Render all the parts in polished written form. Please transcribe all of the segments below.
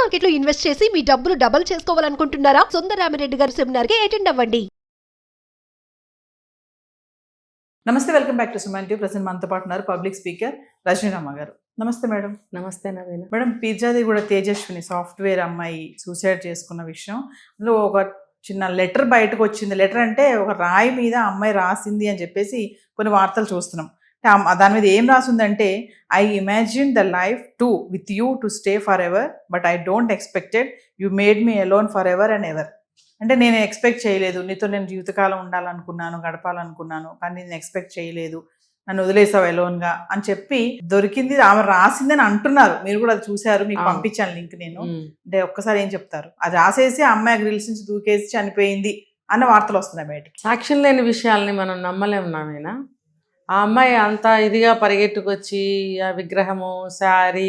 Market లో invest చేసి మీ డబ్బులు డబుల్ చేసుకోవాలనుకుంటున్నారా? సుందరరామిరెడ్డి గారి సెమినార్ కి అటెండ్ అవ్వండి. నమస్తే, welcome back to Suman TV. Present మనతో పాటు ఉన్నారు పబ్లిక్ స్పీకర్ రజనీరామ గారు. నమస్తే మేడం. నమస్తే నవీన. మేడం, పిజ్జాది కూడా తేజస్విని సాఫ్ట్వేర్ అమ్మాయి సూసైడ్ చేసుకున్న విషయం, అందులో ఒక చిన్న లెటర్ బయటకు వచ్చింది. లెటర్ అంటే ఒక రాయి మీద అమ్మాయి రాసింది అని చెప్పేసి కొన్ని వార్తలు చూస్తున్నాం. దాని మీద ఏం రాసిందంటే, I imagine the life to with you to stay for ever, but I don't expected you made me alone for ever and ever. అంటే నేను ఎక్స్పెక్ట్ చేయలేదు, నీతో నేను జీవితకాలం ఉండాలనుకున్నాను, గడపాలనుకున్నాను, కానీ నేను ఎక్స్పెక్ట్ చేయలేదు, నన్ను వదిలేసావు ఎలోన్గా అని చెప్పి దొరికింది. ఆమె రాసిందని అంటున్నారు, మీరు కూడా అది చూశారు, మీకు పంపించాను లింక్ నేను. అంటే ఒక్కసారి ఏం చెప్తారు? అది రాసేసి ఆ అమ్మాయి గ్రిల్స్ నుంచి దూకేసి చనిపోయింది అన్న వార్తలు వస్తున్నాయి బయటికి. సాక్ష్యం లేని విషయాల్ని మనం నమ్మలేమున్నామేనా? ఆ అమ్మాయి అంత ఇదిగా పరిగెట్టుకొచ్చి ఆ విగ్రహము, శారీ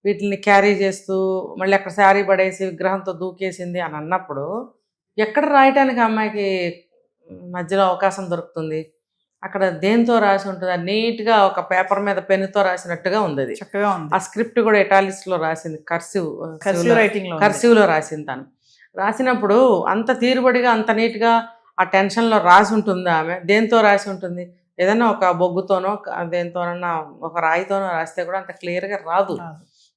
వీటిని క్యారీ చేస్తూ మళ్ళీ అక్కడ శారీ పడేసి విగ్రహంతో దూకేసింది అని అన్నప్పుడు ఎక్కడ రాయటానికి అమ్మాయికి మధ్యలో అవకాశం దొరుకుతుంది? అక్కడ దేంతో రాసి ఉంటుంది? నీట్గా ఒక పేపర్ మీద పెన్నుతో రాసినట్టుగా ఉంది. అది చక్కగా ఉంది. ఆ స్క్రిప్ట్ కూడా ఇటాలిక్స్లో రాసింది, కర్సివ్లో రాసింది. తను రాసినప్పుడు అంత తీరుబడిగా అంత నీట్గా ఆ టెన్షన్లో రాసి ఉంటుంది. ఆమె దేంతో రాసి ఉంటుంది? ఏదైనా ఒక బొగ్గుతోనో దేంతోనన్నా ఒక రాయితోనో రాస్తే కూడా అంత క్లియర్గా రాదు.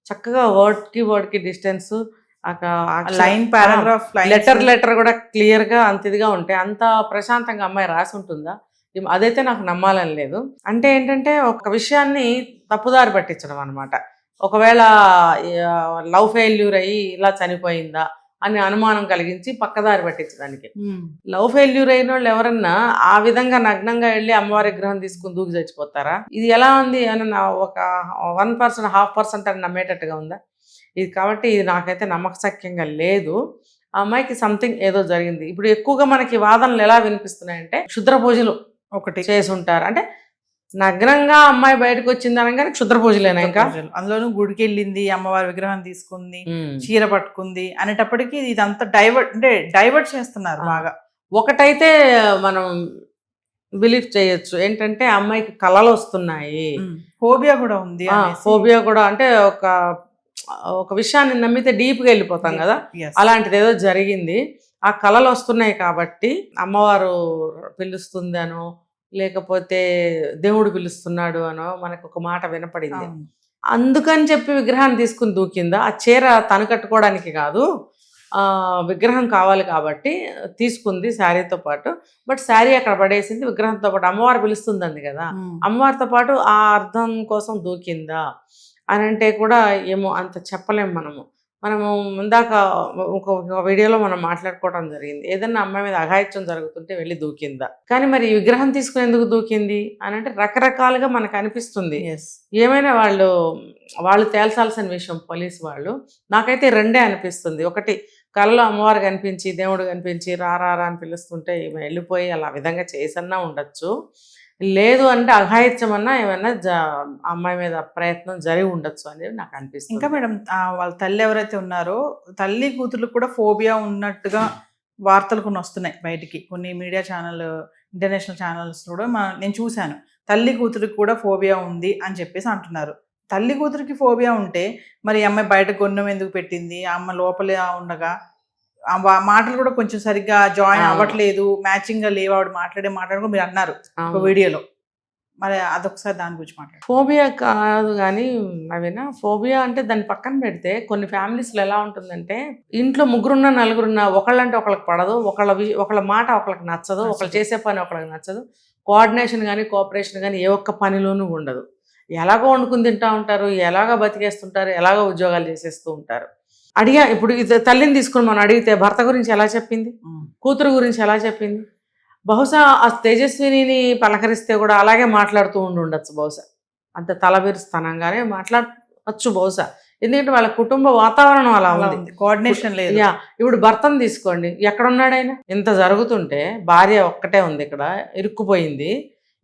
చక్కగా వర్డ్కి డిస్టెన్స్, లైన్ పారాగ్రాఫ్, లెటర్ కూడా క్లియర్గా అంత ఇదిగా ఉంటే అంత ప్రశాంతంగా అమ్మాయి రాసి ఉంటుందా? అదైతే నాకు నమ్మాలని లేదు. అంటే ఏంటంటే ఒక విషయాన్ని తప్పుదారి పట్టించడం అనమాట. ఒకవేళ లవ్ ఫెయిల్యూర్ అయ్యి ఇలా చనిపోయిందా అని అనుమానం కలిగించి పక్కదారి పట్టించడానికి. లవ్ ఫెయిల్యూర్ అయిన వాళ్ళు ఎవరన్నా ఆ విధంగా నగ్నంగా వెళ్ళి అమ్మవారి విగ్రహం తీసుకుని దూకి చచ్చిపోతారా? ఇది ఎలా ఉంది అని ఒక 1%, 0.5% అని నమ్మేటట్టుగా ఉందా ఇది? కాబట్టి ఇది నాకైతే నమ్మకసక్యంగా లేదు. ఆ అమ్మాయికి సంథింగ్ ఏదో జరిగింది. ఇప్పుడు ఎక్కువగా మనకి వాదనలు ఎలా వినిపిస్తున్నాయంటే, క్షుద్ర పూజలు ఒకటి చేసి ఉంటారు. అంటే నగ్నంగా అమ్మాయి బయటకు వచ్చింది అనగానే క్షుద్ర పూజలేనా? ఇంకా అందులోనూ గుడికి వెళ్ళింది, అమ్మవారి విగ్రహం తీసుకుంది, చీర పట్టుకుంది అనేటప్పటికీ ఇదంతా డైవర్ట్ చేస్తున్నారు బాగా. ఒకటైతే మనం బిలీవ్ చేయొచ్చు ఏంటంటే, అమ్మాయికి కళలు వస్తున్నాయి, ఫోబియా కూడా ఉంది. ఫోబియా కూడా అంటే ఒక విషయాన్ని నమ్మితే డీప్గా వెళ్ళిపోతాం కదా, అలాంటిది ఏదో జరిగింది. ఆ కళలు వస్తున్నాయి కాబట్టి అమ్మవారు పిలుస్తుంది అనో లేకపోతే దేవుడు పిలుస్తున్నాడు అనో మనకు ఒక మాట వినపడింది. అందుకని చెప్పి విగ్రహాన్ని తీసుకుని దూకిందా? ఆ చీర తను కట్టుకోవడానికి కాదు, విగ్రహం కావాలి కాబట్టి తీసుకుంది శారీతో పాటు. బట్ శారీ అక్కడ పడేసింది, విగ్రహంతో పాటు అమ్మవారు పిలుస్తుందండి కదా, అమ్మవారితో పాటు ఆ అర్థం కోసం దూకిందా అని అంటే కూడా ఏమో అంత చెప్పలేము. మనము ఇందాక ఒక వీడియోలో మనం మాట్లాడుకోవడం జరిగింది, ఏదన్నా అమ్మాయి మీద అఘాయిత్యం జరుగుతుంటే వెళ్ళి దూకిందా. కానీ మరి ఈ విగ్రహం తీసుకుని ఎందుకు దూకింది అని అంటే రకరకాలుగా మనకు అనిపిస్తుంది. ఏమైనా వాళ్ళు తేల్చాల్సిన విషయం పోలీసు వాళ్ళు. నాకైతే రెండే అనిపిస్తుంది. ఒకటి, కళ్ళలో అమ్మవారు కనిపించి దేవుడు కనిపించి రారా అని పిలుస్తుంటే వెళ్ళిపోయి అలా విధంగా చేసన్నా ఉండొచ్చు. లేదు అంటే అఘాయిత్యం అన్నా ఏమైనా అమ్మాయి మీద ప్రయత్నం జరిగి ఉండొచ్చు అనేది నాకు అనిపిస్తుంది. ఇంకా మేడం, వాళ్ళ తల్లి ఎవరైతే ఉన్నారో తల్లి కూతుర్లకు కూడా ఫోబియా ఉన్నట్టుగా వార్తలు కొన్ని వస్తున్నాయి బయటికి. కొన్ని మీడియా ఛానల్, ఇంటర్నేషనల్ ఛానల్స్ కూడా నేను చూశాను, తల్లి కూతురికి కూడా ఫోబియా ఉంది అని చెప్పేసి అంటున్నారు. తల్లి కూతురికి ఫోబియా ఉంటే మరి అమ్మాయి బయట గొన్నం ఎందుకు పెట్టింది? అమ్మ లోపలే ఉండగా మాటలు కూడా కొంచెం సరిగ్గా జాయిన్ అవ్వట్లేదు, మ్యాచింగ్ గా లేవు ఆవిడ మాట్లాడే కూడా మీరు అన్నారు ఒక వీడియోలో. మరి అదొకసారి దాని గురించి మాట్లాడు. ఫోబియా కాదు కానీ నవీనా, ఫోబియా అంటే దాన్ని పక్కన పెడితే కొన్ని ఫ్యామిలీస్లో ఎలా ఉంటుందంటే, ఇంట్లో ముగ్గురున్నా నలుగురున్నా ఒకళ్ళంటే ఒకళ్ళకి పడదు, ఒకళ్ళ మాట ఒకళ్ళకి నచ్చదు, ఒకళ్ళు చేసే పని ఒకళ్ళకి నచ్చదు, కోఆర్డినేషన్ కానీ కోఆపరేషన్ కానీ ఏ ఒక్క పనిలోనూ ఉండదు. ఎలాగో వండుకుని తింటూ ఉంటారు, ఎలాగో బతికేస్తుంటారు, ఎలాగో ఉద్యోగాలు చేసేస్తూ ఉంటారు. ఇప్పుడు తల్లిని తీసుకుని మనం అడిగితే భర్త గురించి ఎలా చెప్పింది, కూతురు గురించి ఎలా చెప్పింది? బహుశా ఆ తేజస్విని పలకరిస్తే కూడా అలాగే మాట్లాడుతూ ఉండొచ్చు బహుశా, అంత తలబిరుస్తనంగానే మాట్లాడవచ్చు బహుశా. ఎందుకంటే వాళ్ళ కుటుంబ వాతావరణం అలా ఉంది, కోఆర్డినేషన్ లేదు. ఇప్పుడు భర్తను తీసుకోండి, ఎక్కడున్నాడు ఆయన? ఇంత జరుగుతుంటే భార్య ఒక్కటే ఉంది, ఇక్కడ ఇరుక్కుపోయింది,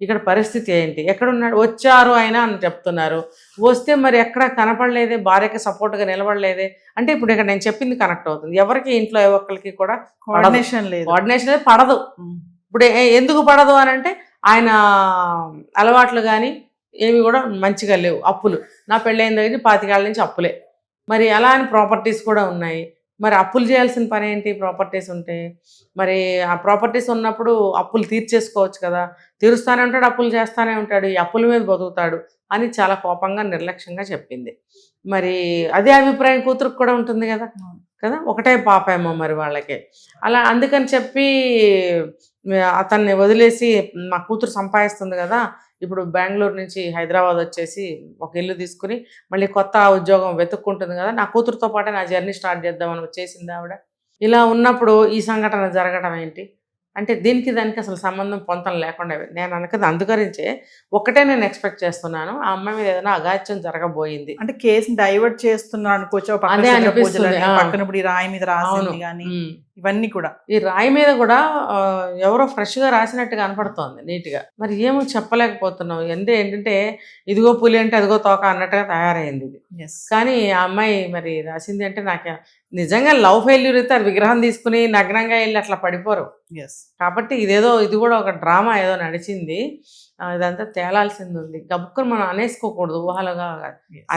ఇక్కడ పరిస్థితి ఏంటి? ఎక్కడున్నాడు? వచ్చారు ఆయన అని చెప్తున్నారు, వస్తే మరి ఎక్కడ కనపడలేదే, భార్యకి సపోర్ట్గా నిలబడలేదే అంటే ఇప్పుడు ఇక్కడ నేను చెప్పింది కనెక్ట్ అవుతుంది. ఎవరికి ఇంట్లో ఏ ఒక్కరికి కూడా కోఆర్డినేషన్ లేదు, పడదు. ఇప్పుడు ఎందుకు పడదు అని అంటే, ఆయన అలవాట్లు కానీ ఏవి కూడా మంచిగా లేవు. అప్పులు, నా పెళ్ళైన దగ్గర 25 ఏళ్ళ నుంచి అప్పులే. మరి అలా అని ప్రాపర్టీస్ కూడా ఉన్నాయి. మరి అప్పులు చేయాల్సిన పని ఏంటి ప్రాపర్టీస్ ఉంటే? మరి ఆ ప్రాపర్టీస్ ఉన్నప్పుడు అప్పులు తీర్చేసుకోవచ్చు కదా, తీరుస్తానే ఉంటాడు, అప్పులు చేస్తానే ఉంటాడు, ఈ అప్పుల మీద బతుకుతాడు అని చాలా కోపంగా నిర్లక్ష్యంగా చెప్పింది. మరి అదే అభిప్రాయం కూతురుకు కూడా ఉంటుంది కదా కదా, ఒకటే పాప ఏమో మరి వాళ్ళకి. అలా అందుకని చెప్పి అతన్ని వదిలేసి మా కూతురు సంపాదిస్తుంది కదా, ఇప్పుడు బెంగళూరు నుంచి హైదరాబాద్ వచ్చేసి ఒక ఇల్లు తీసుకుని మళ్ళీ కొత్త ఉద్యోగం వెతుక్కుంటుంది కదా, నా కూతురుతో పాటే నా జర్నీ స్టార్ట్ చేద్దామని వచ్చేసింది ఆవిడ. ఇలా ఉన్నప్పుడు ఈ సంఘటన జరగడం ఏంటి అంటే దీనికి దానికి అసలు సంబంధం పొంతం లేకుండా నేను అనుకున్నది. అందుకరించే ఒకటే నేను ఎక్స్పెక్ట్ చేస్తున్నాను, ఆ అమ్మాయి మీద ఏదైనా అగాత్యం జరగబోయింది అంటే కేసుని డైవర్ట్ చేస్తున్నా అనుకోవచ్చు. అదే అనిపిస్తుంది. పక్కన ఇప్పుడు ఈ రాయి మీద రాసింది కానీ ఇవన్నీ కూడా, ఈ రాయి మీద కూడా ఎవరో ఫ్రెష్గా రాసినట్టుగా కనపడుతోంది నీట్గా. మరి ఏమో చెప్పలేకపోతున్నాం. ఏంటంటే ఇదిగో పులి అంటే అదిగో తోక అన్నట్టుగా తయారైంది ఇది. కానీ ఆ అమ్మాయి మరి రాసింది అంటే నాకు నిజంగా లవ్ ఫెయిల్యూర్ అయితే అది విగ్రహం తీసుకుని నగ్నంగా వెళ్ళి అట్లా పడిపోరు. కాబట్టి ఇది కూడా ఒక డ్రామా ఏదో నడిచింది, ఇదంతా తేలాల్సింది ఉంది. గబుక్కుని మనం అనేసుకోకూడదు ఊహలుగా.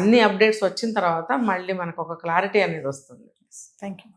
అన్ని అప్డేట్స్ వచ్చిన తర్వాత మళ్ళీ మనకు ఒక క్లారిటీ అనేది వస్తుంది. Thank you.